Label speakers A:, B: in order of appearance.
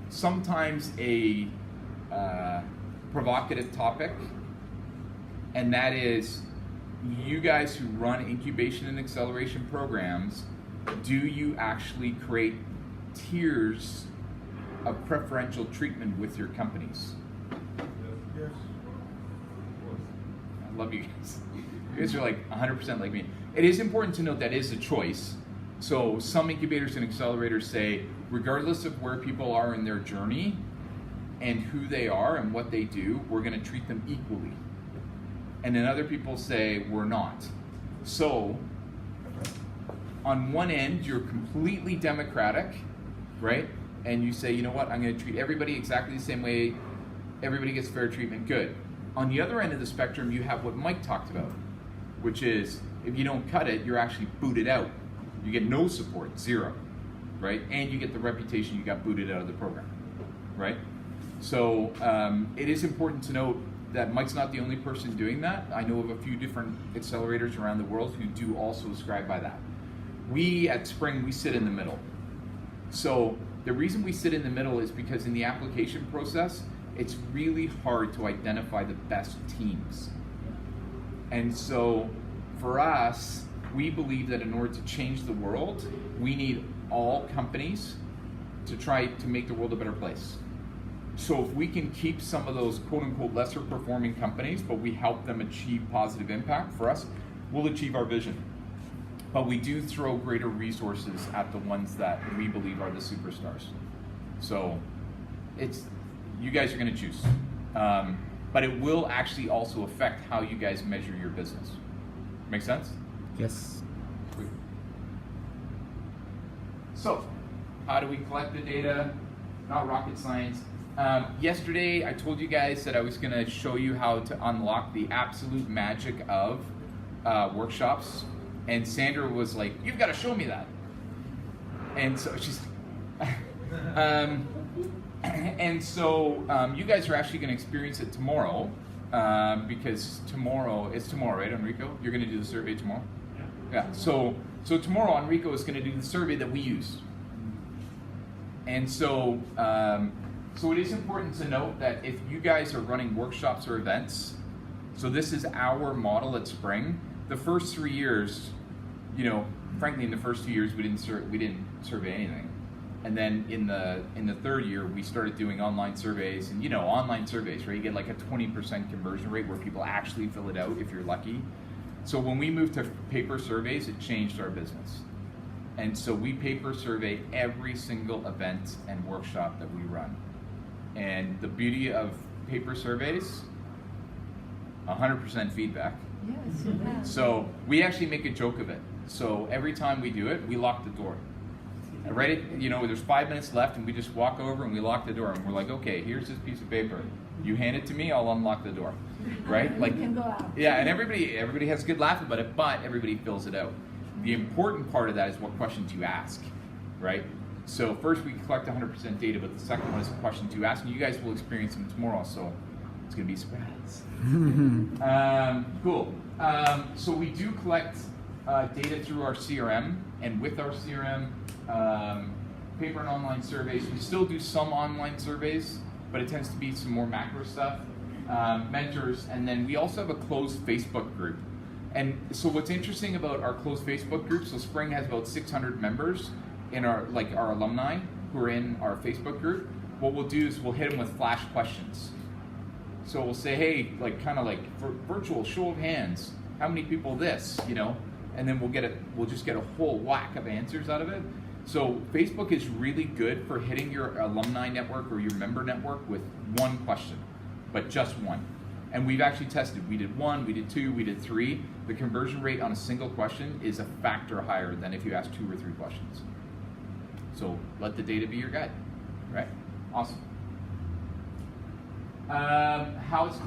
A: sometimes a provocative topic, and that is, you guys who run incubation and acceleration programs, do you actually create tiers of preferential treatment with your companies?
B: Yes.
A: I love you guys. You guys are like 100% like me. It is important to note that is a choice. So some incubators and accelerators say, regardless of where people are in their journey and who they are and what they do, we're going to treat them equally. And then other people say, we're not. So on one end, you're completely democratic, right? And you say, you know what, I'm going to treat everybody exactly the same way. Everybody gets fair treatment, good. On the other end of the spectrum, you have what Mike talked about, which is, if you don't cut it, you're actually booted out. You get no support, zero, right? And you get the reputation you got booted out of the program, right? So it is important to note that Mike's not the only person doing that. I know of a few different accelerators around the world who do also ascribe by that. We at Spring, we sit in the middle. So the reason we sit in the middle is because in the application process, it's really hard to identify the best teams. And so for us, we believe that in order to change the world, we need all companies to try to make the world a better place. So if we can keep some of those quote unquote lesser performing companies, but we help them achieve positive impact, for us, we'll achieve our vision. But we do throw greater resources at the ones that we believe are the superstars. So it's, you guys are gonna choose. But it will actually also affect how you guys measure your business. Make sense?
C: Yes.
A: So, how do we collect the data? Not rocket science. Yesterday, I told you guys that I was gonna show you how to unlock the absolute magic of workshops. And Sandra was like, you've gotta show me that. And so she's, and so you guys are actually gonna experience it tomorrow, because it's tomorrow, right, Enrico? You're gonna do the survey tomorrow? Yeah, so tomorrow Enrico is gonna do the survey that we use. And so, so it is important to note that if you guys are running workshops or events, so this is our model at Spring. The first 3 years, you know, frankly, in the first 2 years, we didn't survey anything. And then in the third year, we started doing online surveys, and you know, online surveys, right? You get like a 20% conversion rate where people actually fill it out if you're lucky. So when we moved to paper surveys, it changed our business. And so we paper survey every single event and workshop that we run. And the beauty of paper surveys, 100% feedback.
D: Yes.
A: So we actually make a joke of it. So every time we do it, we lock the door. Right, you know, there's 5 minutes left, and we just walk over and we lock the door, and we're like, okay, here's this piece of paper. You hand it to me, I'll unlock the door. Right? Like,
D: can go out.
A: Yeah, and everybody has a good laugh about it, but everybody fills it out. The important part of that is what questions you ask, right? So first we collect 100% data, but the second one is the questions you ask, and you guys will experience them tomorrow, so it's gonna be a surprise. Cool. So we do collect data through our CRM, and with our CRM, paper and online surveys. We still do some online surveys, but it tends to be some more macro stuff, mentors, and then we also have a closed Facebook group. And so what's interesting about our closed Facebook group, so Spring has about 600 members in our alumni who are in our Facebook group. What we'll do is we'll hit them with flash questions. So we'll say, hey, kind of like virtual show of hands, how many people this, you know? And then we'll just get a whole whack of answers out of it. So Facebook is really good for hitting your alumni network or your member network with one question, but just one. And we've actually tested. We did 1, we did 2, we did 3. The conversion rate on a single question is a factor higher than if you ask 2 or 3 questions. So let the data be your guide, right? Awesome. How it's